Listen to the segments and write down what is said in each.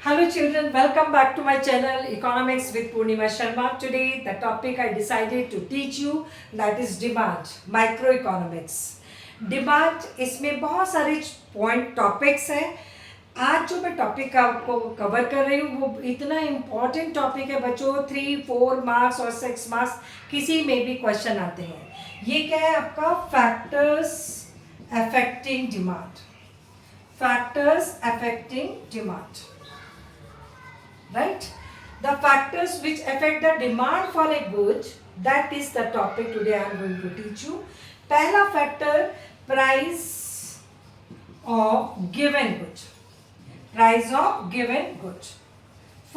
Hello children, welcome back to my channel Economics with Purnima Sharma. Today the topic I decided to teach you that is demand, microeconomics. Demand इसमें बहुत सारे point topics हैं. आज जो मैं topic आपको cover कर रही हूँ वो इतना इम्पॉर्टेंट टॉपिक है बच्चों. 3-4 मार्क्स और 6 मार्क्स किसी में भी क्वेश्चन आते हैं. ये क्या है आपका factors affecting demand. Factors affecting demand, right? The factors which affect the demand for a good, that is the topic today I am going to teach you. पहला factor, price of given good. Price of given good.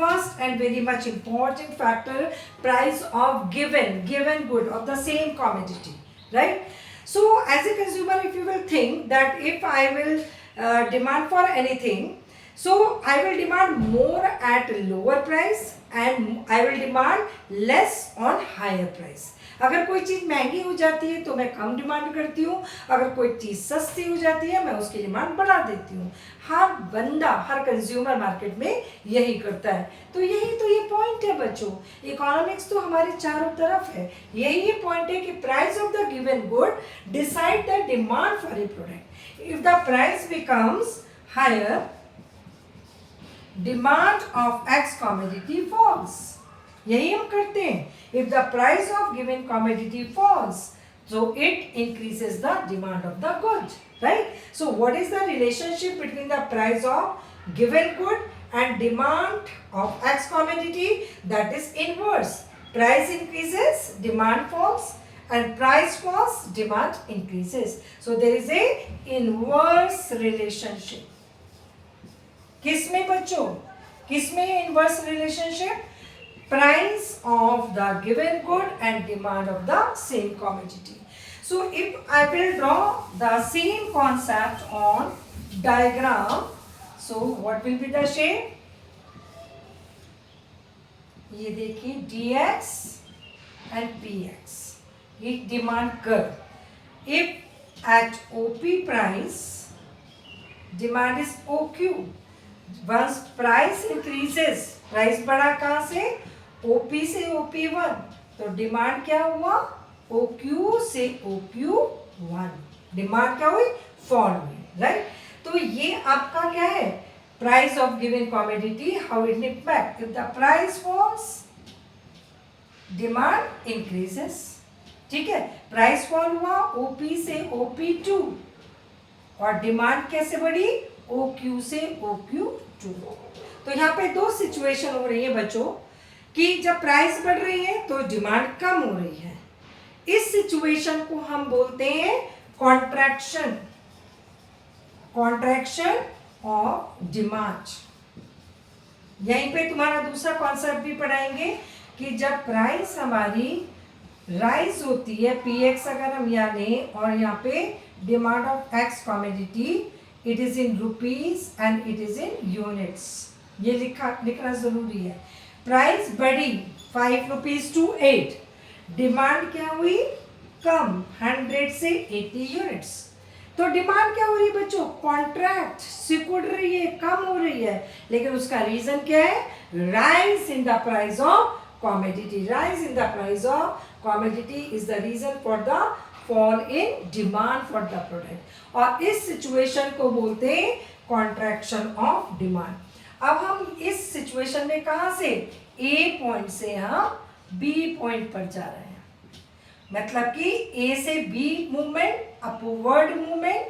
First and very much important factor, price of given good of the same commodity, right? So as a consumer, if you will think that if I will demand for anything, so I will demand more at lower price and I will demand less on higher price. अगर कोई चीज़ महंगी हो जाती है तो मैं कम demand करती हूँ, अगर कोई चीज़ सस्ती हो जाती है मैं उसकी डिमांड बढ़ा देती हूँ. हर बंदा, हर कंज्यूमर मार्केट में यही करता है. तो यही तो ये पॉइंट है बच्चों. इकोनॉमिक्स तो हमारे चारों तरफ है. यही ये पॉइंट है कि price of the given good decide the demand for a product. If the price becomes higher, demand of X commodity falls. यही हम करते हैं. If the price of given commodity falls, so it increases the demand of the good, right? So what is the relationship between the price of given good and demand of X commodity? That is inverse. Price increases, demand falls, and price falls, demand increases. So there is a inverse relationship. किसमें बच्चों, किसमें inverse relationship? Price of the given good and demand of the same commodity. So if I will draw the same concept on diagram, so what will be the shape? ये देखिए dx and px, ये demand curve. If at OP price, demand is OQ. Once price increases, price बढ़ा कहाँ से? OP से OP1, तो demand क्या हुआ? OQ से OQ1, डिमांड क्या हुई? फॉल हुई, राइट? तो ये आपका क्या है? Price of given commodity, how it impact? If the price falls, demand increases. ठीक है, प्राइस फॉल हुआ OP से OP2 और डिमांड कैसे बढ़ी? OQ से OQ2. तो यहाँ पे दो सिचुएशन हो रही है बच्चों कि जब प्राइस बढ़ रही है तो डिमांड कम हो रही है. इस सिचुएशन को हम बोलते हैं कॉन्ट्रैक्शन, कॉन्ट्रैक्शन ऑफ डिमांड. यहीं पे तुम्हारा दूसरा कॉन्सेप्ट भी पढ़ाएंगे कि जब प्राइस हमारी राइज होती है, PX अगर हम यहाँ लें और यहाँ पे demand of X commodity, it is in rupees and it is in units. ये लिखना जरूरी है. प्राइस बढ़ी 5 रुपीज टू 8, डिमांड क्या हुई? कम, 100 से 80 यूनिट्स. तो डिमांड क्या हो रही है बच्चों? कॉन्ट्रैक्ट, सिकुड़ रही है, कम हो रही है. लेकिन उसका रीजन क्या है? Rise in the price of commodity. Rise in the price of commodity is the reason for the fall in demand for the product. और इस सिचुएशन को बोलते हैं कॉन्ट्रैक्शन ऑफ डिमांड. अब हम इस सिचुएशन में कहाँ से? A पॉइंट से हम B पॉइंट पर जा रहे हैं. मतलब कि A से B movement, upward movement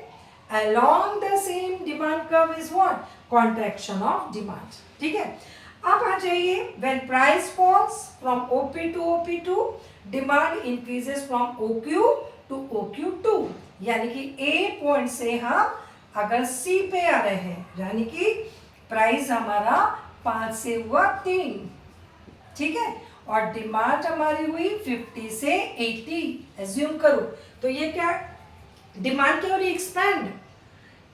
along the same demand curve is what? Contraction of demand. ठीक है. अब आ जाइए, when price falls from OP to OP2, demand increases from OQ to OQ2. यानी कि A पॉइंट से हम अगर C पे आ रहे हैं, यानी कि प्राइस हमारा 5 से हुआ 3, ठीक है, और डिमांड हमारी हुई 50 से 80, एज्यूम करो. तो ये क्या डिमांड क्या हो रही? एक्सपैंड.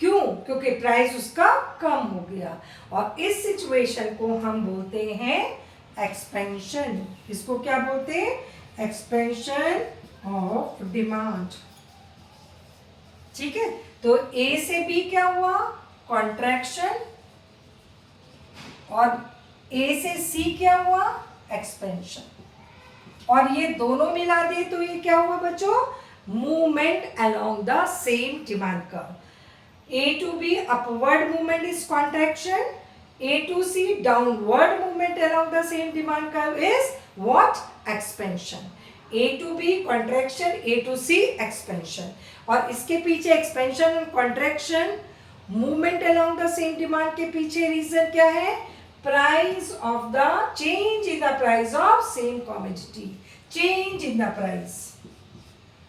क्यों? क्योंकि प्राइस उसका कम हो गया. और इस सिचुएशन को हम बोलते हैं एक्सपेंशन. इसको क्या बोलते हैं? Expansion of demand. ठीक है, तो A से B क्या हुआ? कॉन्ट्रैक्शन और ए से सी क्या हुआ, एक्सपेंशन, और ये दोनों मिला दे तो ये क्या हुआ बच्चों, movement along the same demand curve. A to B upward movement is contraction. A to C downward movement along the same demand curve is what? Expansion. A to B contraction, A to C expansion. और इसके पीछे expansion और contraction movement along the same demand के पीछे reason क्या है? Price of the change in the price of same commodity. Change in the price.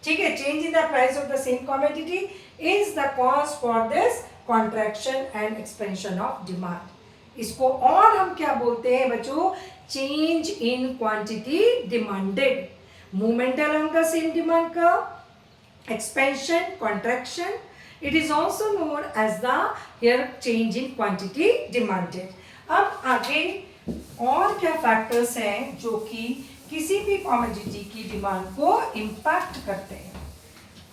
ठीक है, change in the price of the same commodity is the cause for this contraction and expansion of demand. इसको और हम क्या बोलते हैं बच्चों, change in quantity demanded, movement along the same demand curve, expansion, contraction. It is also known as the here change in quantity demanded. अब आगे और क्या फैक्टर्स हैं जो कि किसी भी कमोडिटी की डिमांड को इम्पैक्ट करते हैं.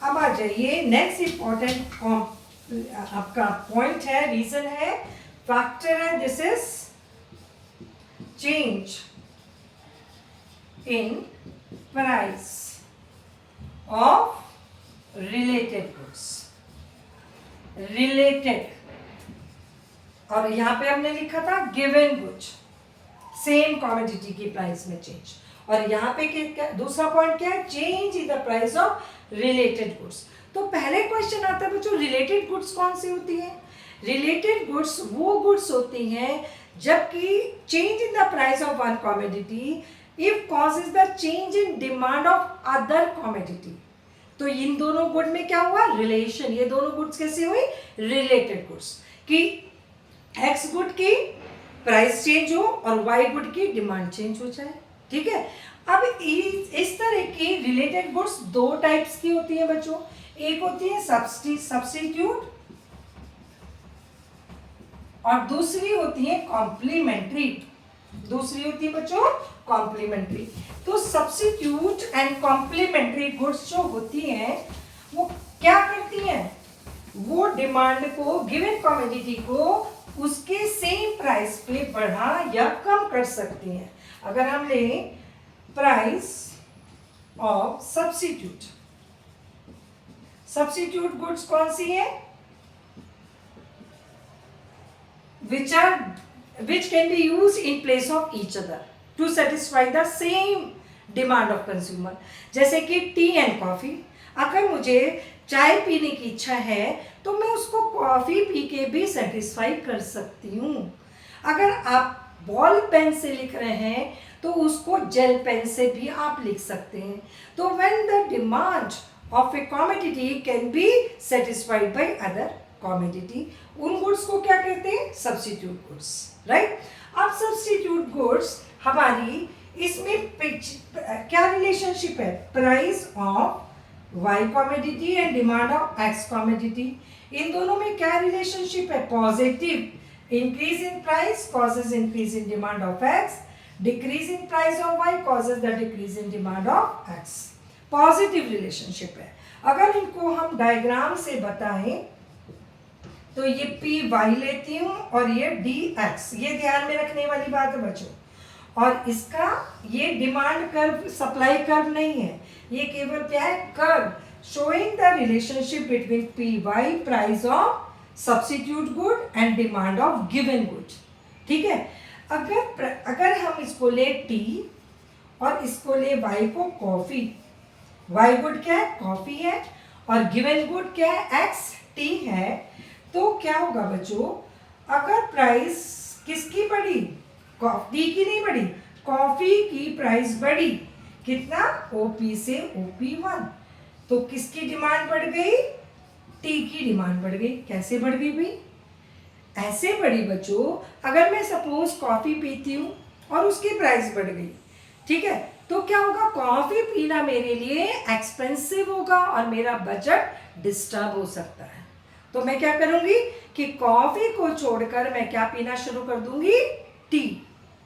अब आ जाइए नेक्स्ट इंपॉर्टेंट आपका पॉइंट है, रीजन है, फैक्टर है. This is change in price of related goods. Related, और यहां पे हमने लिखा था गिवन गुड्स, सेम कमोडिटी की प्राइस में चेंज. और यहाँ पे दूसरा पॉइंट क्या है, change in the price of related goods. तो पहले क्वेश्चन आता है बच्चों, रिलेटेड गुड्स कौन सी होती है? रिलेटेड गुड्स वो गुड्स होती हैं जबकि change in the price of one commodity if causes the change in demand of other commodity. तो इन दोनों गुड में क्या हुआ, रिलेशन. ये दोनों गुड्स कैसे हुई, रिलेटेड गुड्स, कि एक्स गुड की प्राइस चेंज हो और वाई गुड की डिमांड चेंज हो जाए. ठीक है. अब इस तरह की रिलेटेड गुड्स दो टाइप्स की होती है बच्चों. एक होती है सब्स्टिट्यूट और दूसरी होती है कॉम्प्लीमेंट्री. दूसरी होती है बच्चों कॉम्प्लीमेंट्री. तो सब्स्टिट्यूट एंड कॉम्प्लीमेंट्री गुड्स जो होती हैं वो क्या करती हैं, वो डिमांड को, गिवन कमोडिटी को उसके सेम प्राइस पे बढ़ा या कम कर सकती हैं. अगर हम लें price of substitute, substitute goods कौन सी है, which can be used in place of each other to satisfy the same demand of consumer. जैसे कि टी एंड कॉफी. अगर मुझे चाय पीने की इच्छा है तो मैं उसको कॉफी पी के भी सेटिस्फाई कर सकती हूँ. अगर आप बॉल पेन से लिख रहे हैं तो उसको जेल पेन से भी आप लिख सकते हैं. तो when the demand of a commodity can be satisfied by other commodity, उन गुड्स को क्या कहते हैं, सब्स्टिट्यूट गुड्स. राइट. अब सब्स्टिट्यूट गुड्स हमारी इसमें क्या रिलेशनशिप है, price of Y commodity and demand of x commodity. इन दोनों में क्या रिलेशनशिप है, positive. Increase in price causes increase in demand of X. Decrease in price of Y causes the decrease in demand of X. Positive relationship है. अगर इनको हम diagram से बताएं तो ये पी वाई लेती हूँ और ये डी एक्स, ये ध्यान में रखने वाली बात है बच्चों. और इसका ये डिमांड कर्व, सप्लाई कर्व नहीं है, ये केवल क्या है, curve showing the relationship between P Y, price of substitute good and demand of given good. ठीक है. अगर हम इसको ले टी और इसको ले वाई को कॉफी, वाई गुड क्या है, कॉफी है, और गिवन गुड क्या है, एक्स टी है, तो क्या होगा बच्चों, अगर प्राइस किसकी बढ़ी, टी की नहीं बढ़ी, कॉफी की प्राइस बढ़ी, कितना, ओपी से OP1, तो किसकी डिमांड बढ़ गई, टी की डिमांड बढ़ गई. कैसे बढ़ गई भाई, ऐसे बढ़ी बच्चों, अगर मैं सपोज कॉफी पीती हूँ और उसकी प्राइस बढ़ गई, ठीक है, तो क्या होगा, कॉफी पीना मेरे लिए एक्सपेंसिव होगा और मेरा बजट डिस्टर्ब हो सकता है. तो मैं क्या करूंगी कि कॉफी को छोड़कर मैं क्या पीना शुरू कर दूंगी, टी.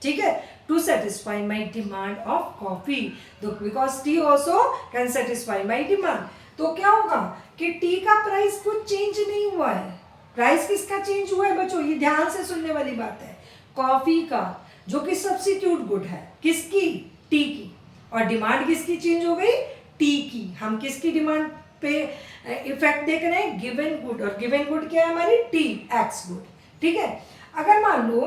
ठीक है, to satisfy my demand of coffee, because tea also can satisfy my demand. तो क्या होगा कि टी का प्राइस कुछ चेंज नहीं हुआ है. प्राइस किसका चेंज हुआ है बच्चों, ये ध्यान से सुनने वाली बात है. कॉफी का, जो कि सब्स्टिट्यूट गुड है, किसकी? टी की। और डिमांड किसकी चेंज हो गई? टी की। हम किसकी डिमांड पे इफेक्ट देख रहे हैं? Given good. और गिवन गुड क्या है हमारी? T, x good. ठीक है। अगर मान लो,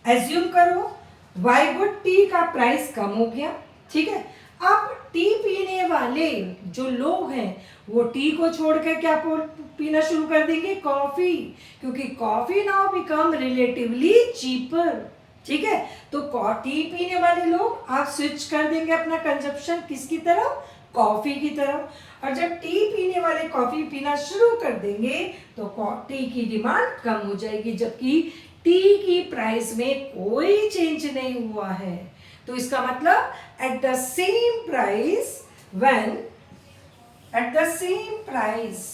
एज्यूम करो वाई गुड, टी का प्राइस कम हो गया। ठीक है। अब टी पीने वाले जो लोग हैं वो टी को छोड़कर क्या पीना शुरू कर देंगे? कॉफी, क्योंकि coffee now become relatively cheaper. ठीक है। तो टी पीने वाले लोग आप स्विच कर देंगे अपना कंजप्शन किसकी तरफ? कॉफी की तरफ। और जब टी पीने वाले कॉफी पीना शुरू कर देंगे तो टी की डिमांड कम हो जाएगी, जबकि टी की प्राइस में कोई चेंज नहीं हुआ है। तो इसका मतलब eight the same price at the same price,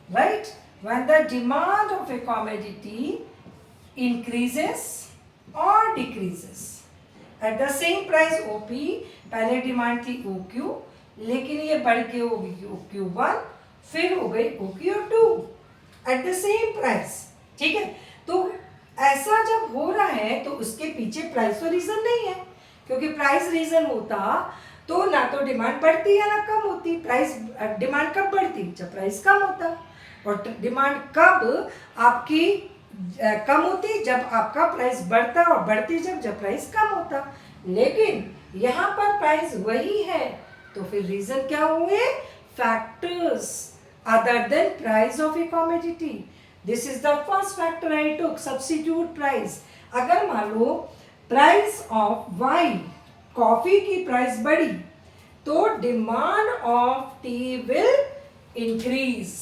right, when the demand of a commodity increases or decreases, at the same price OP, पहले डिमांड थी OQ, लेकिन ये बढ़ के हो गई OQ1, फिर हो गई OQ2 at the same price। ठीक है। तो ऐसा जब हो रहा है तो उसके पीछे प्राइस तो रीजन नहीं है, क्योंकि प्राइस रीजन होता तो ना तो डिमांड बढ़ती है ना कम होती। प्राइस डिमांड कब बढ़ती? जब प्राइस कम होता। और डिमांड कब आपकी कम होती? जब आपका प्राइस बढ़ता, और बढ़ती जब प्राइस कम होता। लेकिन यहाँ पर प्राइस वही है, तो फिर रीजन क्या हुए? Factors other than price of a commodity. This is the first factor I took, substitute price. अगर मान लो प्राइस ऑफ वाइन, कॉफी की प्राइस बढ़ी, तो demand of T will increase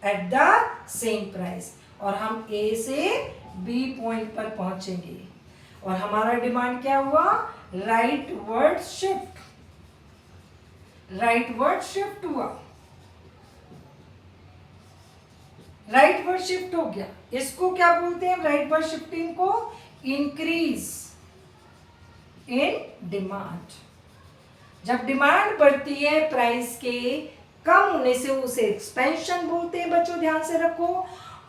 at the same price, और हम ए से बी पॉइंट पर पहुंचेंगे। और हमारा डिमांड क्या हुआ? राइटवर्ड शिफ्ट, राइटवर्ड शिफ्ट हुआ, राइटवर्ड शिफ्ट हो गया। इसको क्या बोलते हैं? राइटवर्ड शिफ्टिंग को इंक्रीज इन डिमांड। जब डिमांड बढ़ती है प्राइस के कम होने से उसे एक्सपेंशन बोलते हैं, बच्चों ध्यान से रखो।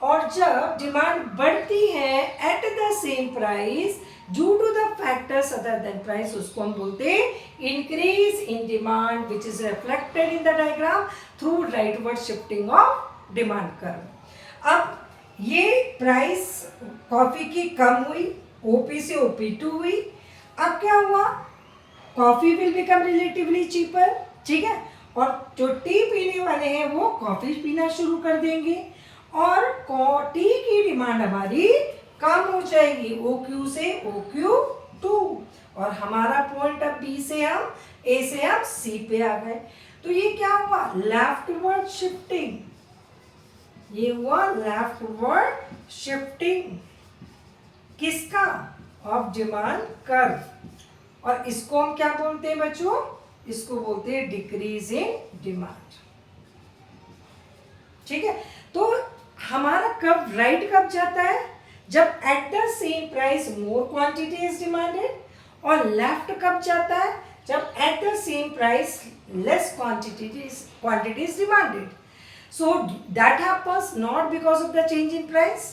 और जब डिमांड बढ़ती है at the same price due to the factors other than price, उसको हम बोलते हैं increase in demand, which is reflected in the diagram through rightward shifting of demand curve. अब ये प्राइस कॉफी की कम हुई, ओपी से OP2 हुई। अब क्या हुआ? Coffee will become relatively cheaper. ठीक है। और जो टी पीने वाले हैं वो कॉफी पीना शुरू कर देंगे, और टी की डिमांड हमारी कम हो जाएगी OQ से OQ2। और हमारा पॉइंट अब B से हम A से हम C पे आ गए। तो ये क्या हुआ? Leftward shifting. ये हुआ लेफ्टवर्ड शिफ्टिंग किसका? Of demand curve. और इसको हम क्या बोलते हैं बच्चों? इसको बोलते हैं डिक्रीज इन डिमांड। ठीक है। तो हमारा कर्व राइट कब जाता है? जब eight the same price more quantity is demanded. और लेफ्ट कब जाता है? जब eight the same price less quantity is demanded. So that happens not because of the change in price.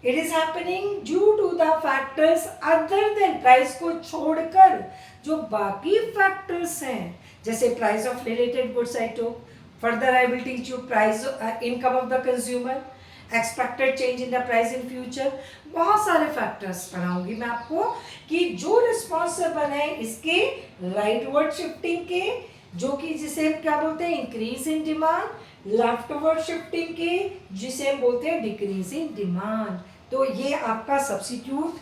It is happening due to the factors other than price को छोड़कर जो बाकी factors हैं, जैसे price of related goods I took, further I will teach you price income of the consumer, expected change in the price in future, बहुत सारे factors पढ़ाऊंगी मैं आपको कि जो responsible है इसके rightward shifting के, जो कि जिसे हम क्या बोलते हैं increase in demand, leftward shifting के जिसे हम बोलते हैं डिक्रीज इन डिमांड। तो ये आपका सब्स्टिट्यूट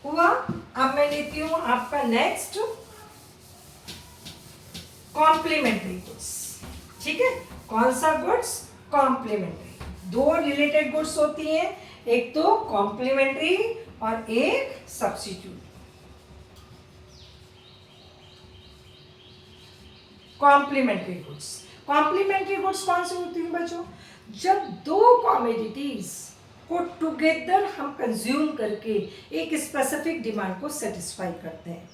हुआ। अब मैं लेती हूँ आपका नेक्स्ट कॉम्प्लीमेंट्री गुड्स। ठीक है। कौन सा गुड्स? कॉम्प्लीमेंट्री। दो रिलेटेड गुड्स होती हैं, एक तो कॉम्प्लीमेंट्री और एक substitute. Complementary goods, complementary goods कौन सी होती है बच्चों? जब दो कॉमोडिटीज को टुगेदर हम कंज्यूम करके एक स्पेसिफिक डिमांड को सेटिस्फाई करते हैं।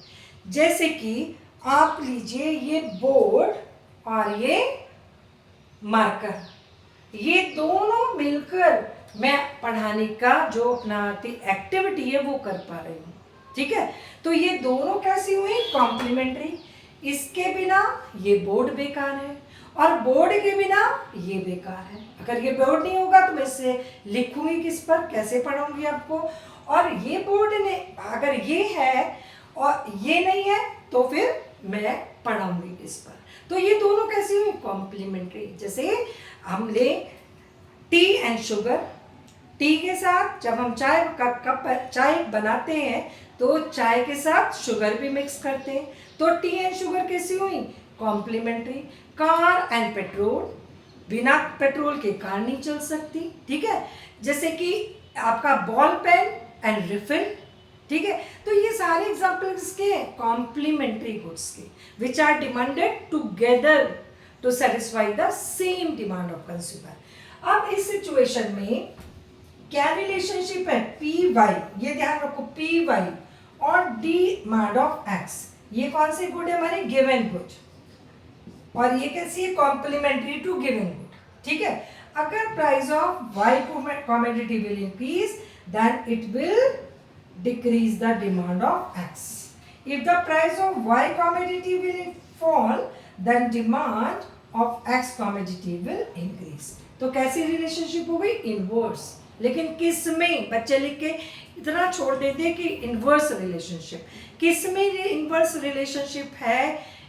जैसे कि आप लीजिए ये बोर्ड और ये मार्कर, ये दोनों मिलकर मैं पढ़ाने का जो अपना एक्टिविटी है वो कर पा रही हूँ। ठीक है, तो ये दोनों कैसी हुई, कॉम्प्लीमेंट्री। इसके बिना ये बोर्ड बेकार है और बोर्ड के बिना ये बेकार है। अगर ये बोर्ड नहीं होगा तो मैं इसे लिखूंगी किस पर, कैसे पढ़ाऊंगी आपको। और ये बोर्ड ने अगर ये है और ये नहीं है तो फिर मैं पढ़ाऊंगी किस पर। तो ये दोनों कैसी हुई, कॉम्प्लीमेंट्री। जैसे हम ले टी एंड शुगर, टी के साथ जब हम चाय का कप चाय बनाते हैं तो चाय के साथ शुगर भी मिक्स करते हैं, तो टी एंड शुगर कैसी हुई, कॉम्प्लीमेंट्री। कार एंड पेट्रोल, बिना पेट्रोल के कार नहीं चल सकती। ठीक है, जैसे कि आपका बॉल पेन एंड रिफिल। ठीक है, तो ये सारे एग्जाम्पल्स के कॉम्प्लीमेंट्री गुड्स के which are demanded together to satisfy the same demand of consumer. अब इस सिचुएशन में क्या रिलेशनशिप है, पी वाई, ये ध्यान रखो, पी वाई और डिमांड ऑफ एक्स, ये कौन सी गुड है, हमारे गिवन गुड, और ये कैसी है, कॉम्प्लीमेंट्री टू गिवन गुड। ठीक है, अगर price of Y commodity will increase then it will decrease the demand of x. If the price of y commodity will fall, then demand of x commodity will increase. तो कैसी relationship हो गई, inverse. लेकिन किस में, बच्चे लिख के इतना छोड़ देते कि इनवर्स रिलेशनशिप, किस में ये इनवर्स रिलेशनशिप है,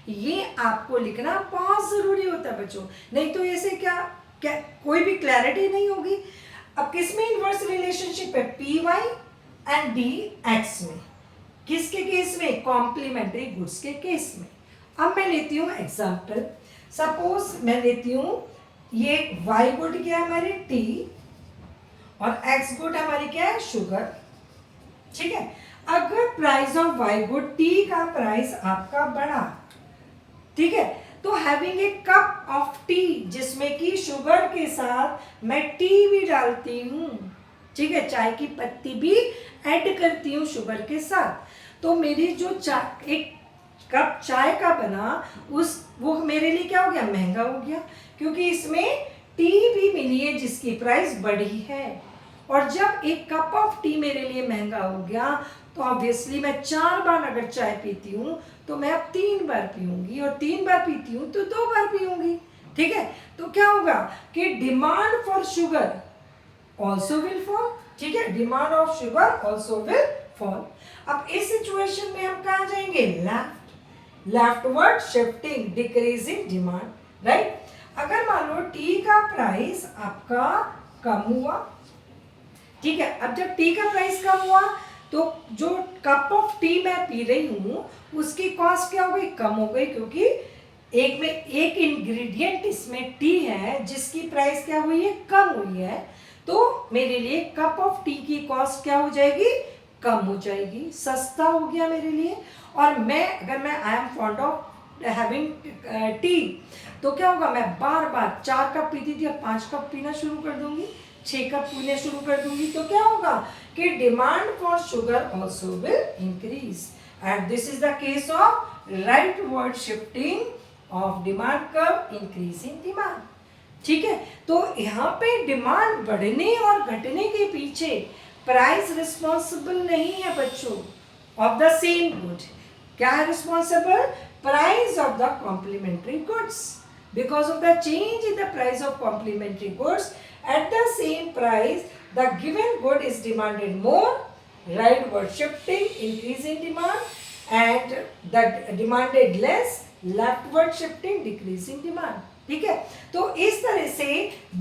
ये आपको लिखना बहुत जरूरी होता है बच्चों, नहीं तो ऐसे क्या क्या कोई भी क्लैरिटी नहीं होगी। अब किस में इनवर्स रिलेशनशिप है, P Y and D X में, किसके केस में, कॉम्प्लीमेंट्री गुड्स के केस में। अब मैं लेती हूँ एग्जाम्पल, सपोज मैं लेती हूँ ये वाई गुड क्या है हमारी, टी, और एक्स गुड हमारी क्या है, शुगर। ठीक है, अगर price of Y good, tea का प्राइस आपका बढ़ा, ठीक है, तो having a cup of tea, जिसमें कि शुगर के साथ मैं टी भी डालती हूँ, ठीक है, चाय की पत्ती भी ऐड करती हूँ शुगर के साथ, तो मेरी जो चाय, एक कप चाय का बना वो मेरे लिए क्या हो गया, महंगा हो गया, क्योंकि इसमें टी भी मिली है जिसकी प्राइस बढ़ी है। और जब एक कप ऑफ टी मेरे लिए महंगा हो गया तो ऑब्वियसली मैं 4 बार अगर चाय पीती हूँ तो मैं अब 3 बार पीऊँगी, और 3 बार पीती हूँ तो 2 बार पीऊँगी। ठीक है, तो क्या होगा कि demand for sugar also will fall। ठीक है, demand of sugar also will fall। अब इस सिचुएशन में हम कहाँ जाएंगे, leftward shifting, decreasing demand, right. अगर मान लो टी का प्राइस आपका कम हुआ, ठीक है, अब जब टी का प्राइस कम हुआ तो जो कप ऑफ टी मैं पी रही हूँ उसकी कॉस्ट क्या हो गई, कम हो गई, क्योंकि एक इंग्रेडिएंट इसमें टी है जिसकी प्राइस क्या हुई है, कम हुई है, तो मेरे लिए कप ऑफ टी की कॉस्ट क्या हो जाएगी, कम हो जाएगी, सस्ता हो गया मेरे लिए। और मैं अगर I am fond of having T, तो क्या होगा, मैं बार बार 4 कप पीती थी, अब 5 कप पीना शुरू कर दूंगी, 6 कप पीने शुरू कर दूंगी, तो क्या होगा कि demand for sugar also will increase, and this is the case of rightward shifting of demand curve, increasing demand. ठीक है, तो यहाँ पे डिमांड बढ़ने और घटने के पीछे प्राइस रिस्पॉन्सिबल नहीं है बच्चों, ऑफ द सेम गुड। क्या है responsible, price of the complementary goods, because of the change in the price of complementary goods at the same price the given good is demanded more, rightward shifting, increasing demand, and the demanded less, leftward shifting, decreasing demand. ठीक है, तो इस तरह से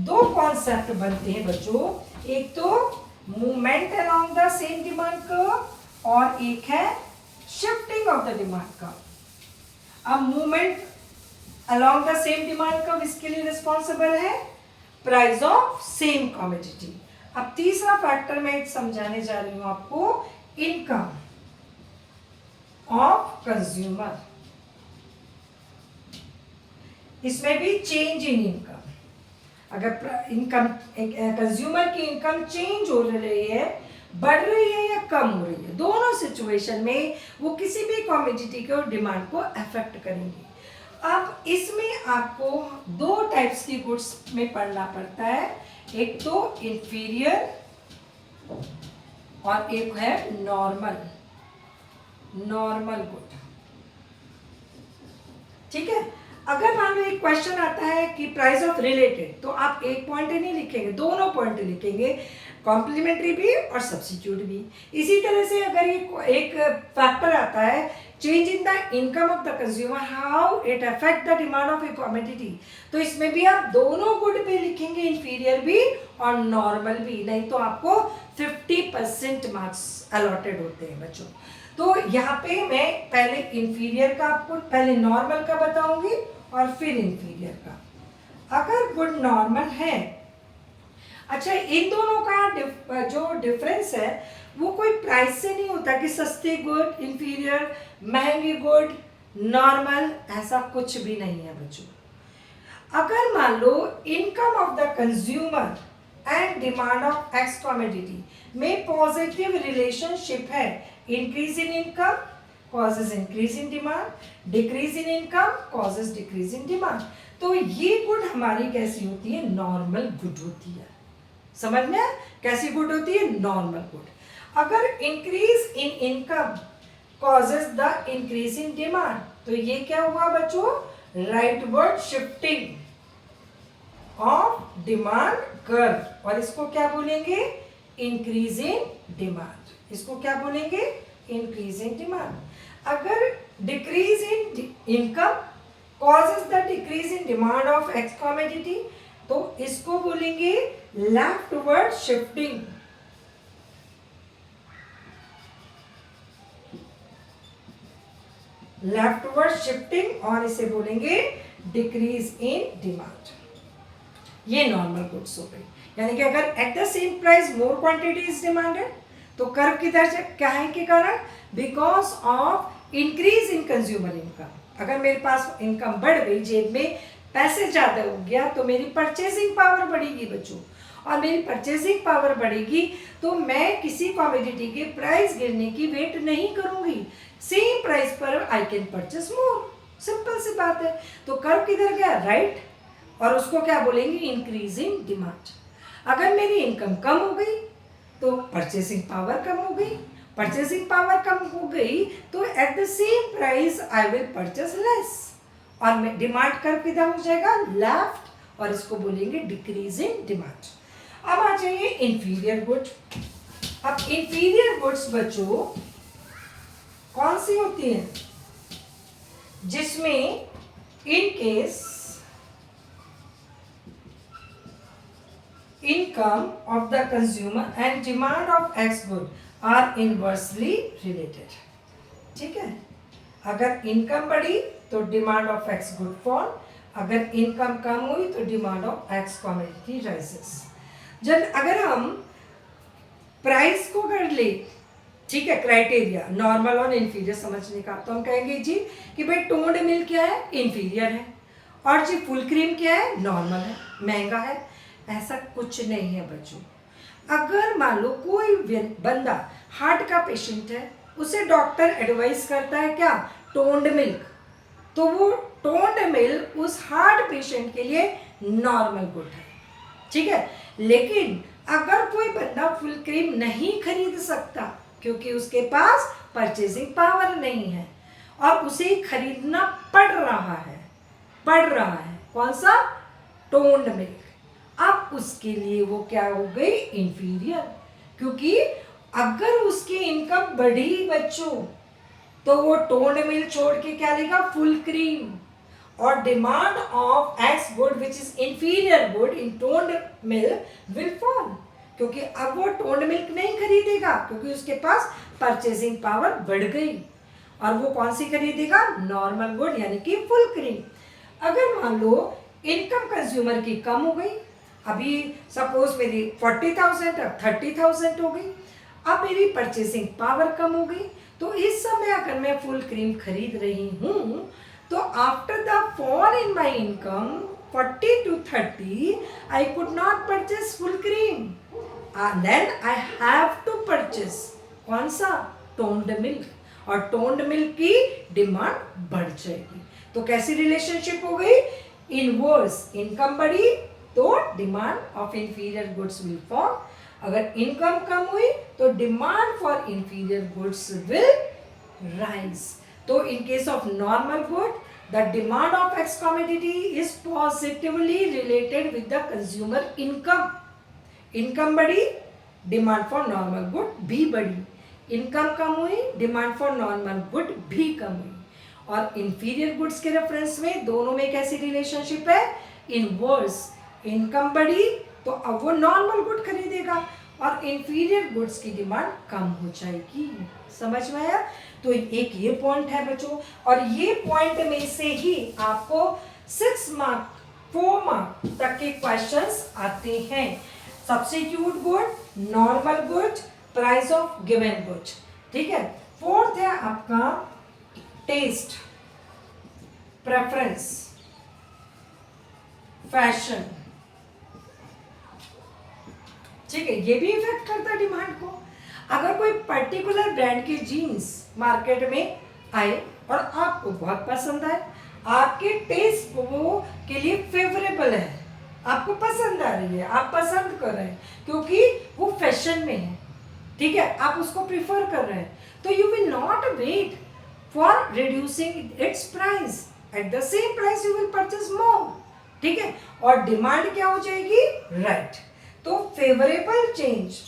2 concept बनते हैं बच्चों, एक तो movement along the same demand curve और एक है shifting of the demand curve. अब movement along the same demand curve इसके लिए रिस्पॉन्सिबल है प्राइस ऑफ सेम कमोडिटी। अब तीसरा फैक्टर मैं समझाने जा रही हूं आपको, इनकम ऑफ कंज्यूमर। इसमें भी चेंज इन इनकम, अगर इनकम कंज्यूमर की इनकम चेंज हो रही है, बढ़ रही है या कम हो रही है, दोनों सिचुएशन में वो किसी भी कमोडिटी के डिमांड को अफेक्ट करेंगी। अब इसमें आपको 2 टाइप्स की गुड्स में पढ़ना पड़ता है, एक तो इंफीरियर और एक है नॉर्मल गुड। ठीक है, अगर मान लो एक क्वेश्चन आता है कि प्राइस ऑफ रिलेटेड, तो आप एक पॉइंट नहीं लिखेंगे, दोनों पॉइंट लिखेंगे, कॉम्प्लीमेंट्री भी और सब्स्टिट्यूट भी। इसी तरह से अगर ये एक फैक्टर आता है change in the income of the consumer, how it affect the demand of a commodity, तो इसमें भी आप दोनों गुड पे लिखेंगे, इंफीरियर भी और नॉर्मल भी, नहीं तो आपको 50% मार्क्स अलॉटेड होते हैं बच्चों। तो यहाँ पे मैं पहले इंफीरियर का आपको, पहले नॉर्मल का बताऊंगी और फिर इंफीरियर का। अगर गुड नॉर्मल है, अच्छा इन दोनों का जो डिफरेंस है वो कोई प्राइस से नहीं होता कि सस्ती गुड, इंफीरियर, महंगी गुड, नॉर्मल, ऐसा कुछ भी नहीं है बच्चों। अगर मान low income of the consumer and demand of x commodity में पॉजिटिव रिलेशनशिप है, increase in income causes increase in demand, decrease in income causes decrease in demand, तो ये गुड हमारी कैसी होती है, नॉर्मल गुड होती है। समझ में कैसी गुड होती है, नॉर्मल गुड। अगर increase in income causes the increase in demand, तो ये क्या हुआ बच्चों, rightward shifting of demand curve, और इसको क्या बोलेंगे, इंक्रीज इन डिमांड। इसको क्या बोलेंगे, इंक्रीज इन डिमांड। अगर decrease in income causes the decrease in demand of x commodity, तो इसको बोलेंगे लेफ्टवर्ड शिफ्टिंग और इसे बोलेंगे डिक्रीज इन डिमांड। ये नॉर्मल गुड्स हो गई, यानी कि अगर eight the same price more quantity is demanded, तो कर्व किधर से क्या है के कारण, because of increase in consumer income. अगर मेरे पास इनकम बढ़ गई, जेब में पैसे ज़्यादा हो गया, तो मेरी परचेसिंग पावर बढ़ेगी बच्चों, और मेरी परचेसिंग पावर बढ़ेगी तो मैं किसी कमोडिटी के प्राइस गिरने की वेट नहीं करूंगी, सेम प्राइस पर I can purchase more, simple सी बात है। तो कर्व किधर गया, राइट, और उसको क्या बोलेंगे, इंक्रीज इन डिमांड। अगर मेरी इनकम कम हो गई तो परचेसिंग पावर कम हो गई, परचेसिंग पावर कम हो गई तो eight the same price I will purchase less, और डिमांड कर्व किधर हो जाएगा, लेफ्ट, और इसको बोलेंगे डिक्रीज इन डिमांड। अब आ जाइए इंफीरियर गुड। अब इंफीरियर गुड्स बच्चों कौन सी होती हैं, जिसमें in case income of the consumer and demand of X good are inversely related। ठीक है, अगर इनकम बढ़ी तो demand of x good fall, अगर इनकम कम हुई तो demand of x commodity rises. जब अगर हम प्राइस को कर ले, ठीक है, क्राइटेरिया नॉर्मल और इंफीरियर समझने का, तो हम कहेंगे जी कि भाई टोन्ड मिल्क क्या है, इंफीरियर है, और जी फुल क्रीम क्या है, नॉर्मल है, महंगा है। ऐसा कुछ नहीं है बच्चों। अगर मान लो कोई बंदा हार्ट का पेशेंट है, उसे डॉक्टर एडवाइस करता है क्या, टोन्ड मिल्क, तो वो टोन्ड मिल्क उस हार्ट पेशेंट के लिए नॉर्मल गुड है, ठीक है। लेकिन अगर कोई बंदा फुल क्रीम नहीं खरीद सकता क्योंकि उसके पास परचेजिंग पावर नहीं है और उसे खरीदना पड़ रहा है, कौन सा, टोन्ड मिल्क, अब उसके लिए वो क्या हो गई, इंफीरियर, क्योंकि अगर उसकी इनकम बढ़ी बच्चों तो वो टोन्ड मिल्क छोड़ के क्या लेगा, फुल क्रीम, और demand of x good which is inferior good in toned milk will fall, क्योंकि अब वो टोन्ड मिल्क नहीं खरीदेगा क्योंकि उसके पास परचेजिंग पावर बढ़ गई, और वो कौन सी खरीदेगा, नॉर्मल गुड यानी कि फुल क्रीम। अगर मान लो इनकम कंज्यूमर की कम हो गई, अभी सपोज मेरी 40,000 अब 30,000 हो गई, अब मेरी परचेसिंग पावर कम हो गई, तो इस समय अगर मैं फुल क्रीम खरीद रही हूँ तो after the fall in my income 40 to 30 I could not purchase full cream, then I have to purchase कौन सा, टोन्ड मिल्क, और टोन्ड मिल्क की डिमांड बढ़ जाएगी। तो कैसी रिलेशनशिप हो गई, इनवर्स, इनकम बढ़ी तो demand of inferior goods will fall. अगर इनकम कम हुई तो demand for inferior goods will rise. तो in case of normal good the demand of x commodity is positively related with the consumer income. Income बढ़ी, demand for normal good भी बढ़ी। Income कम हुई, डिमांड फॉर नॉर्मल गुड भी कम हुई। और inferior goods के रेफरेंस में दोनों में कैसी रिलेशनशिप है? इनवर्स। इनकम बढ़ी तो अब वो नॉर्मल गुड खरीदेगा और इंफीरियर गुड्स की डिमांड कम हो जाएगी। समझ में आया? तो एक ये पॉइंट है बच्चों, और ये पॉइंट में से ही आपको 6 मार्क 4 मार्क तक के क्वेश्चंस आते हैं। Substitute good, normal good, price of given good. ठीक है। फोर्थ है आपका टेस्ट, प्रेफरेंस, फैशन। ठीक है, ये भी इफेक्ट करता है डिमांड को। अगर कोई पर्टिकुलर ब्रांड की जीन्स मार्केट में आए और आपको बहुत पसंद आए, आपके टेस्ट वो के लिए फेवरेबल है, आपको पसंद आ रही है, आप पसंद कर रहे हैं क्योंकि वो फैशन में है, ठीक है, आप उसको प्रिफर कर रहे हैं, तो you will not wait for reducing its price. At the same price you will purchase more. ठीक है, और डिमांड क्या हो जाएगी? राइट। तो favourable change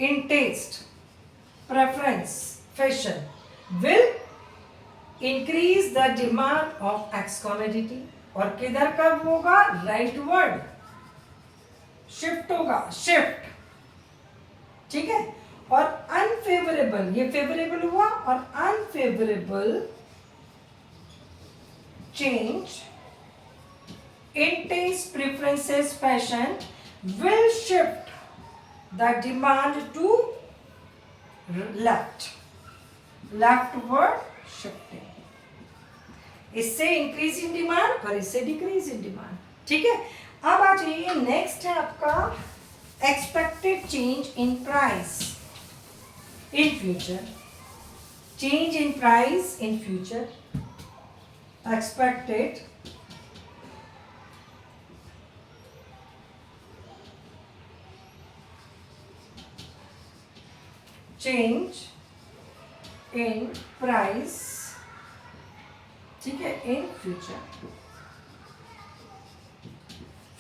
in taste, preference, fashion will increase the demand of x commodity. और किधर कब होगा? राइट वर्ड, शिफ्ट होगा, शिफ्ट। ठीक है। और अनफेवरेबल, ये फेवरेबल हुआ, और unfavourable change in taste, preferences, fashion will shift the demand to leftward shifting। इससे इंक्रीज इन डिमांड और इससे डिक्रीज इन डिमांड। ठीक है। अब आ जाइए, नेक्स्ट है आपका expected change in price in future. Change in price in future, expected change in price, ठीक है, इन फ्यूचर।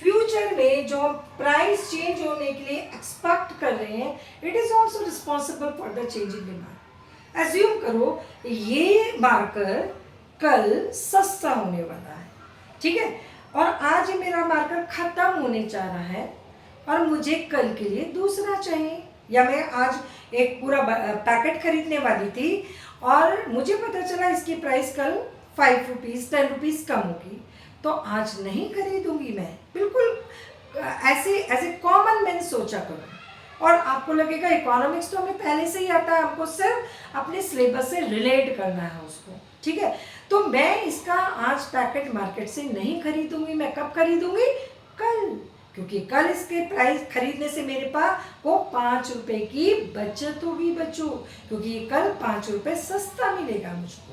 फ्यूचर में जो प्राइस चेंज होने के लिए एक्सपेक्ट कर रहे हैं, it is also responsible for the change in demand. Assume करो ये मार्कर कल सस्ता होने वाला है, ठीक है, और आज मेरा मार्कर खत्म होने जा रहा है और मुझे कल के लिए दूसरा चाहिए, या मैं आज एक पूरा पैकेट खरीदने वाली थी और मुझे पता चला इसकी प्राइस कल 5 रुपीज़ 10 रुपीज़ कम होगी, तो आज नहीं खरीदूंगी मैं। बिल्कुल ऐसे कॉमन मैन सोचा करो। और आपको लगेगा इकोनॉमिक्स तो हमें पहले से ही आता है, हमको सिर्फ अपने सिलेबस से रिलेट करना है उसको। ठीक है, तो मैं इसका आज पैकेट मार्केट से नहीं खरीदूंगी। मैं कब खरीदूंगी? कल, क्योंकि कल इसके प्राइस खरीदने से मेरे पास वो 5 रुपए की बचत होगी बच्चों, क्योंकि ये कल 5 रुपए सस्ता मिलेगा मुझको।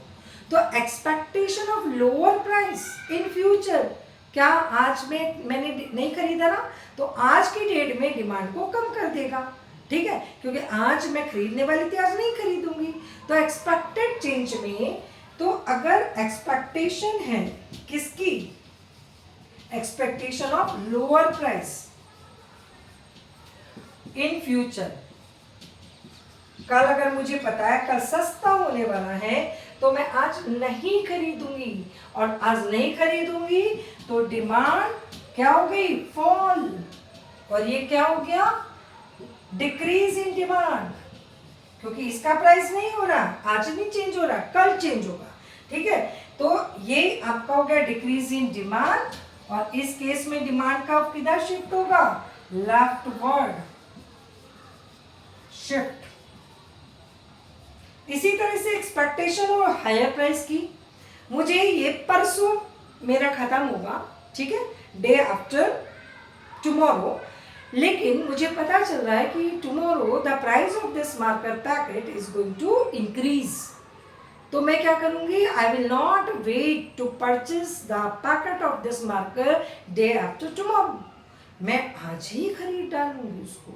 तो expectation of lower price in future, क्या आज मैंने नहीं खरीदा ना, तो आज की डेट में डिमांड को कम कर देगा। ठीक है, क्योंकि आज मैं खरीदने वाली थी, आज नहीं खरीदूंगी। तो एक्सपेक्टेड चेंज में, तो अगर एक्सपेक्टेशन है किसकी? Expectation of lower price in future. कल अगर मुझे पता है कल सस्ता होने वाला है, तो मैं आज नहीं खरीदूंगी, और आज नहीं खरीदूंगी तो डिमांड क्या हो गई? फॉल। और ये क्या हो गया? डिक्रीज इन डिमांड, क्योंकि इसका प्राइस नहीं हो रहा, आज नहीं चेंज हो रहा, कल चेंज होगा। ठीक है, तो ये आपका हो गया डिक्रीज इन डिमांड, और इस केस में डिमांड का किधर शिफ्ट होगा? Leftward shift. इसी तरह से एक्सपेक्टेशन और हायर प्राइस की, मुझे ये परसों मेरा खत्म होगा, ठीक है, डे आफ्टर टुमारो, लेकिन मुझे पता चल रहा है कि tomorrow the price of this marker packet is going to increase. तो मैं क्या करूंगी, I will not wait to purchase the packet of this marker day after tomorrow, मैं आज ही खरीद डालूंगी उसको,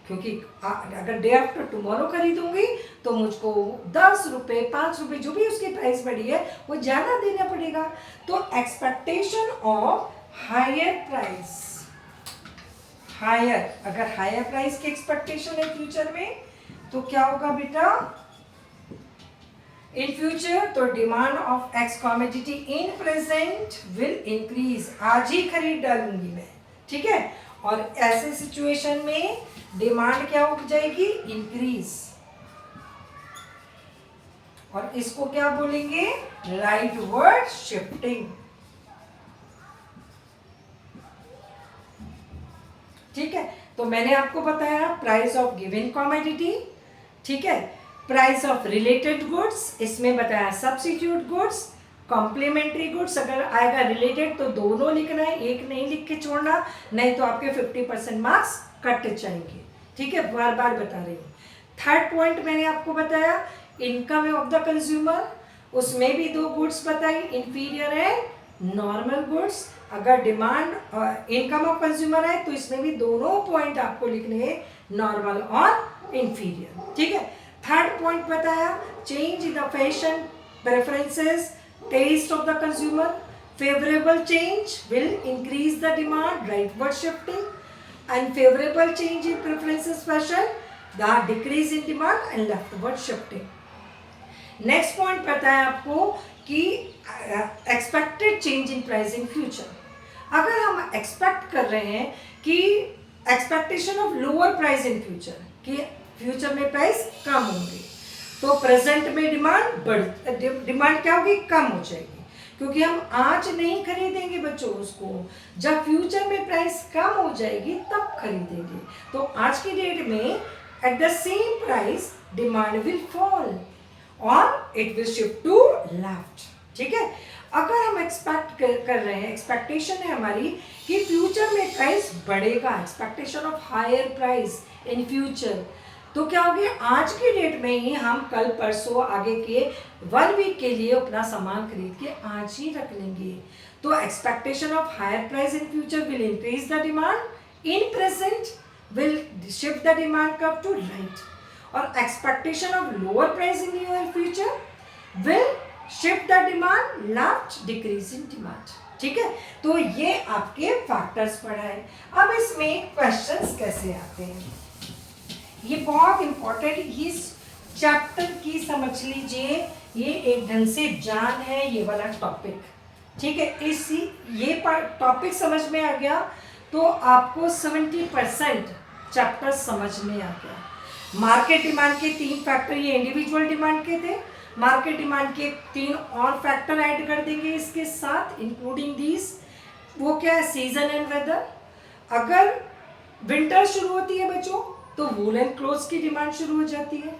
क्योंकि अगर डे आफ्टर टुमारो खरीदूंगी तो मुझको 10 रुपये 5 रुपये जो भी उसकी प्राइस बढ़ी है वो ज़्यादा देना पड़ेगा। तो expectation of higher price, higher, अगर हायर प्राइस की एक्सपेक्टेशन है फ्यूचर में तो क्या होगा बेटा, इन फ्यूचर तो demand of x commodity in present will increase, आज ही खरीद डालूंगी मैं, ठीक है। और ऐसे सिचुएशन में डिमांड क्या हो जाएगी, इंक्रीज, और इसको क्या बोलेंगे, राइटवर्ड शिफ्टिंग, ठीक है। तो मैंने आपको बताया प्राइस ऑफ गिवन कमोडिटी, ठीक है, प्राइस ऑफ रिलेटेड गुड्स, इसमें बताया सब्स्टिट्यूट गुड्स, कॉम्प्लीमेंट्री गुड्स, अगर आएगा रिलेटेड तो दोनों लिखना है, एक नहीं लिख के छोड़ना, नहीं तो आपके 50% मार्क्स कट जाएंगे, ठीक है, बार बार बता रही हूँ। थर्ड पॉइंट मैंने आपको बताया इनकम ऑफ द कंज्यूमर, उसमें भी दो गुड्स बताई, इंफीरियर एंड नॉर्मल गुड्स। अगर डिमांड इनकम ऑफ कंज्यूमर है तो इसमें भी दोनों पॉइंट आपको लिखने हैं, नॉर्मल और इंफीरियर, ठीक है। थर्ड पॉइंट बताया change in the fashion preferences, taste of the consumer, favorable change will increase the demand, rightward shifting, unfavorable change in preferences fashion, the decrease in demand and leftward shifting. Next point पता है आपको कि expected change in price in future, अगर हम expect कर रहे हैं कि expectation of lower price in future, कि फ्यूचर में प्राइस कम होंगे, तो प्रेजेंट में डिमांड क्या होगी, कम हो जाएगी, क्योंकि हम आज नहीं खरीदेंगे बच्चों उसको, जब फ्यूचर में प्राइस कम हो जाएगी तब खरीदेंगे। तो आज की डेट में at the same price demand will fall और it will shift to left, ठीक है। अगर हम एक्सपेक्ट कर रहे हैं, एक्सपेक्टेशन है हमारी कि फ्यूचर में प्राइस बढ़ेगा, expectation of higher price in future, तो क्या होगी, आज की डेट में ही हम कल परसों आगे के 1 वीक के लिए अपना सामान खरीद के आज ही रख लेंगे। तो expectation of higher price in future will increase the demand, in present will shift the demand curve to right, और expectation of lower price in near future will shift the demand left, decrease in demand, ठीक है। तो ये आपके factors पढ़ाए। अब इसमें questions कैसे आते हैं, ये बहुत इंपॉर्टेंट, इस चैप्टर की समझ लीजिए, ये एक ढंग से जान है ये वाला टॉपिक, ठीक है। इसी ये टॉपिक समझ में आ गया तो आपको 70% चैप्टर समझ में आ गया। मार्केट डिमांड के 3 फैक्टर, ये इंडिविजुअल डिमांड के थे, मार्केट डिमांड के 3 और फैक्टर ऐड कर देंगे इसके साथ, इंक्लूडिंग दीज, वो क्या है, सीजन एंड वेदर। अगर विंटर शुरू होती है बच्चों तो वूलन क्लोथ्स की डिमांड शुरू हो जाती है,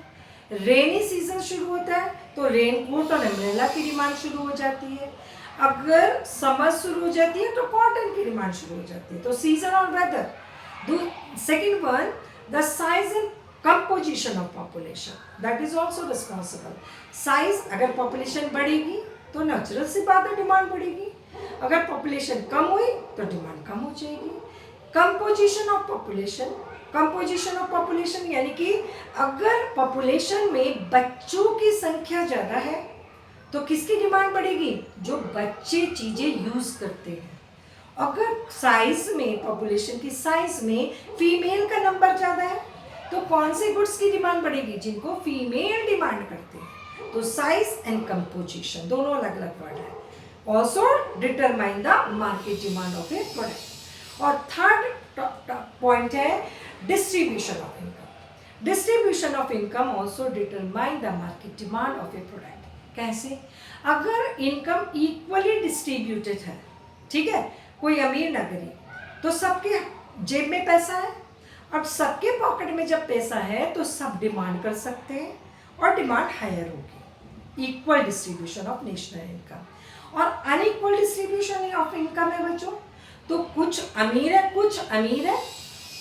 रेनी सीजन शुरू होता है तो रेन कोट और अम्ब्रेला की डिमांड शुरू हो जाती है, अगर समर शुरू हो जाती है तो कॉटन की डिमांड शुरू हो जाती है। तो सीजन और weather. Second one, the size and composition of population, that is also responsible. Size, अगर पॉपुलेशन बढ़ेगी तो नेचुरल सी बात है डिमांड बढ़ेगी, अगर पॉपुलेशन कम हुई तो डिमांड कम हो जाएगी। Composition of population, composition of population यानी कि अगर पॉपुलेशन में बच्चों की संख्या ज़्यादा है तो किसकी डिमांड बढ़ेगी, जो बच्चे चीज़ें यूज़ करते हैं। अगर साइज में, पॉपुलेशन की साइज में फीमेल का नंबर ज़्यादा है तो कौन से गुड्स की डिमांड बढ़ेगी, जिनको फीमेल डिमांड करते हैं। तो साइज एंड कंपोजिशन दोनों अलग अलग वर्ड है। Also determine the market demand of A product. और थर्ड पॉइंट है distribution of income. Distribution of income also determine the market demand of a product. कैसे, अगर इनकम इक्वली डिस्ट्रीब्यूटेड है, ठीक है, कोई अमीर ना गरीब, तो सबके जेब में पैसा है, अब सबके पॉकेट में जब पैसा है तो सब डिमांड कर सकते हैं और डिमांड हायर होगी। Equal distribution of national income. और अनइक्वल डिस्ट्रीब्यूशन ऑफ इनकम है बच्चों, तो कुछ अमीर है, कुछ अमीर है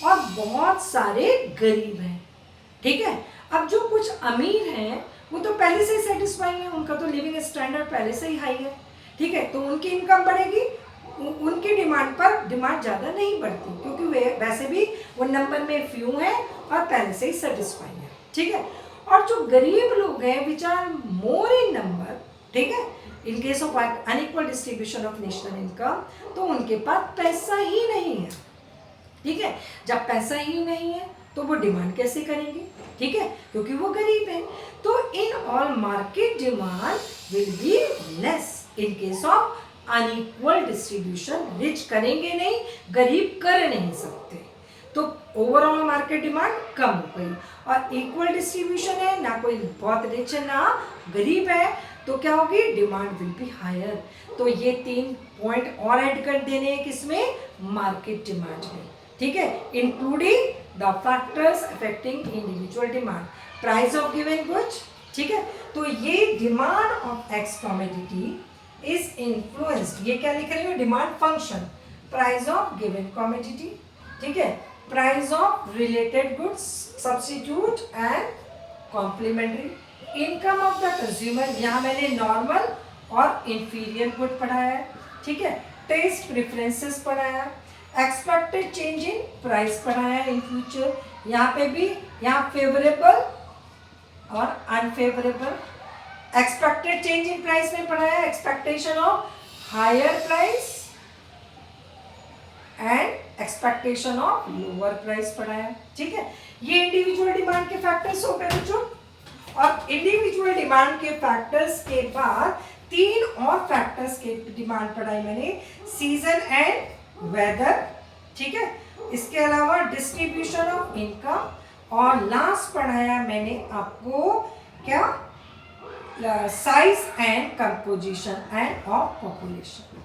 और बहुत सारे गरीब हैं, ठीक है। अब जो कुछ अमीर हैं वो तो पहले से ही सेटिस्फाई है, उनका तो लिविंग स्टैंडर्ड पहले से ही हाई है, ठीक है, तो उनकी इनकम बढ़ेगी, उनकी डिमांड पर डिमांड ज़्यादा नहीं बढ़ती, क्योंकि वे वैसे भी वो नंबर में फ्यू हैं और पहले से ही सेटिस्फाई है, ठीक है। और जो गरीब लोग हैं which are more in number, ठीक है, इन case of unequal distribution of national income, तो उनके पास पैसा ही नहीं है, ठीक है। जब पैसा ही नहीं है तो वो डिमांड कैसे करेंगे, ठीक है, क्योंकि वो गरीब है। तो in all market demand will be less in case of unequal distribution. Rich करेंगे नहीं, गरीब कर नहीं सकते, तो ओवरऑल मार्केट डिमांड कम हो गई। और इक्वल डिस्ट्रीब्यूशन है, ना कोई बहुत रिच है ना गरीब है, तो क्या होगी, डिमांड विल बी हायर। तो ये 3 पॉइंट और ऐड कर देने हैं किसमें, मार्केट डिमांड में, ठीक है, including the factors affecting individual demand, price of given goods, ठीक है। तो ये demand of x commodity is influenced, ये क्या लिख रही हो, demand function, price of given commodity, ठीक है, price of related goods, substitute and complementary, income of the consumer, यहाँ मैंने नॉर्मल और इंफीरियर गुड पढ़ाया है, ठीक है, टेस्ट प्रेफरेंसेस पढ़ाया, एक्सपेक्टेड चेंज इन प्राइस पढ़ाया इन फ्यूचर, यहाँ पे भी, यहाँ फेवरेबल और unfavourable, expected change in price में पढ़ाया, expectation of higher price and expectation of lower price पढ़ाया, ठीक है। ये इंडिविजुअल डिमांड के फैक्टर्स हो गए बच्चों। और इंडिविजुअल डिमांड के फैक्टर्स के बाद 3 और फैक्टर्स के डिमांड पढ़ाई मैंने, सीजन एंड वेदर, ठीक है, इसके अलावा डिस्ट्रीब्यूशन ऑफ इनकम, और लास्ट पढ़ाया मैंने आपको क्या, size and composition end of population,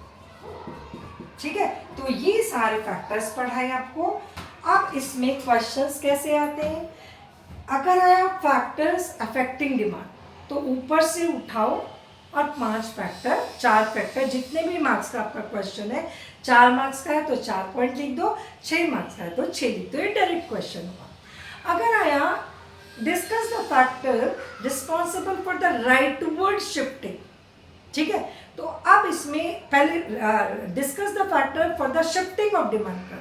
ठीक है। तो ये सारे फैक्टर्स पढ़ाए आपको। अब इसमें क्वेश्चंस कैसे आते हैं, अगर आया फैक्टर्स अफेक्टिंग डिमांड, तो ऊपर से उठाओ और 5 फैक्टर, 4 फैक्टर, जितने भी मार्क्स का आपका क्वेश्चन है, 4 मार्क्स का है तो 4 पॉइंट लिख दो, 6 मार्क्स का है तो 6 लिख दो, ये डायरेक्ट क्वेश्चन हुआ। अगर आया discuss the factor responsible for the rightward shifting, ठीक है, तो अब इसमें पहले discuss the factor for the shifting of demand का,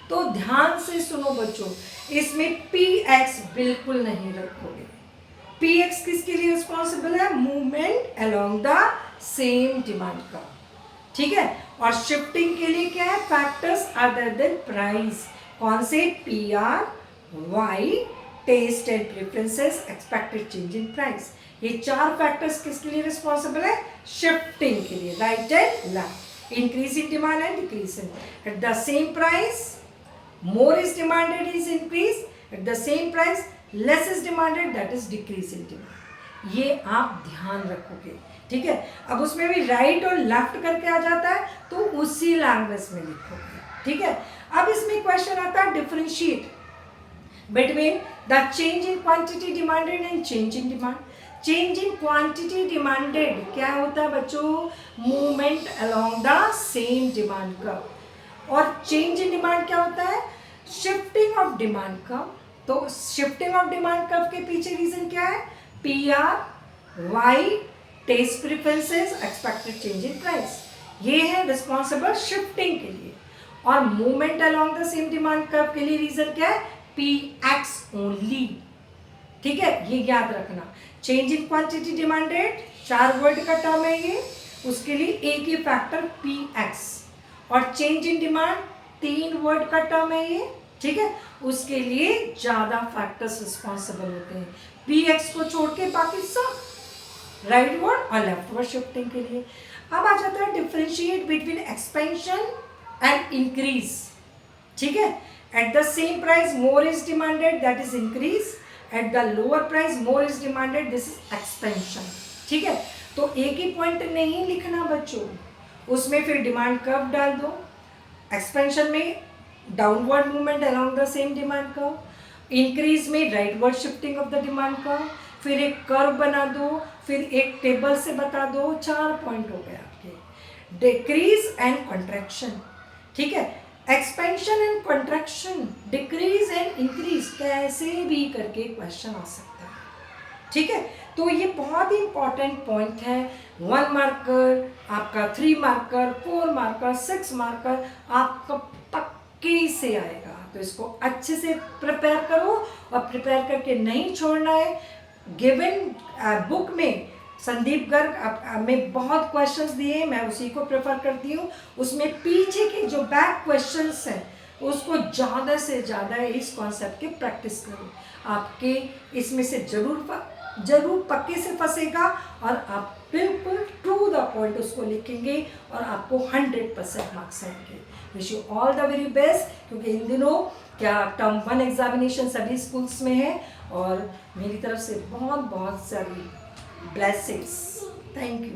तो ध्यान से सुनो बच्चों, इसमें पीएक्स बिल्कुल नहीं रखोगे। पीएक्स किसके लिए रिस्पॉन्सिबल है, movement along the same demand का, ठीक है। और शिफ्टिंग के लिए क्या है, फैक्टर्स अदर देन प्राइस, कौन से, P R Y, taste and preferences, expected change in price, ये 4 फैक्टर्स किसके लिए रिस्पॉन्सिबल है, शिफ्टिंग के लिए, right and left, increase in demand and decrease in, eight the same price more is demanded is increase, at the same price less is demanded, that is decrease in demand। ये आप ध्यान रखोगे, ठीक है। अब उसमें भी राइट और लेफ्ट करके आ जाता है तो उसी लैंग्वेज में लिखोगे, ठीक है। अब इसमें क्वेश्चन आता है differentiate between the change in quantity demanded and change in demand. Change in quantity demanded क्या होता है बच्चों, movement along the same demand curve, और चेंज इन डिमांड क्या होता है, शिफ्टिंग ऑफ डिमांड कर्व। तो शिफ्टिंग ऑफ डिमांड कर्व के पीछे रीजन क्या है, P R Y, taste preferences, expected change in price, ये है रिस्पॉन्सिबल शिफ्टिंग के लिए। और movement along the same demand curve के लिए रीजन क्या है, पी एक्स ओनली, ठीक है, ये याद रखना। Change in quantity demanded 4 word का टर्म है ये, उसके लिए एक ही फैक्टर पी एक्स, और चेंज इन डिमांड 3 वर्ड का टर्म है ये, ठीक है, उसके लिए ज़्यादा फैक्टर्स रिस्पॉन्सिबल होते हैं, पी एक्स को छोड़ के बाकी सब राइट वर्ड और लेफ्ट वर्ड शिफ्टिंग के लिए। अब आ जाता है differentiate between expansion and increase, ठीक है। At the same price more is demanded, that is increase, at the lower price more is demanded, this is expansion, ठीक है। तो एक ही पॉइंट नहीं लिखना बच्चों, उसमें फिर डिमांड कर्व डाल दो, एक्सपेंशन में downward movement along the same demand curve, increase में rightward shifting of the demand curve, फिर एक कर्व बना दो, फिर एक टेबल से बता दो, 4 पॉइंट हो गए आपके। डिक्रीज एंड कंट्रैक्शन, ठीक है, expansion and contraction, decrease and increase, कैसे भी करके क्वेश्चन आ सकता है, ठीक है, तो ये बहुत ही इंपॉर्टेंट पॉइंट है। 1 मार्कर आपका, 3 मार्कर, 4 मार्कर, 6 मार्कर आपका पक्के से आएगा। तो इसको अच्छे से प्रिपेयर करो और प्रिपेयर करके नहीं छोड़ना है। गिवन बुक में संदीप गर्ग में बहुत क्वेश्चंस दिए, मैं उसी को प्रेफर करती हूँ। उसमें पीछे के जो बैक क्वेश्चंस हैं उसको ज़्यादा से ज़्यादा इस कॉन्सेप्ट की प्रैक्टिस करो। आपके इसमें से जरूर पक्के से फंसेगा और आप बिल्कुल टू द पॉइंट उसको लिखेंगे और आपको 100% मार्क्स आएंगे। Wish you all the very best, क्योंकि इन दिनों क्या टर्म 1 एग्जामिनेशन सभी स्कूल्स में है और मेरी तरफ से बहुत बहुत सारी ब्लेसिंग्स। Thank you.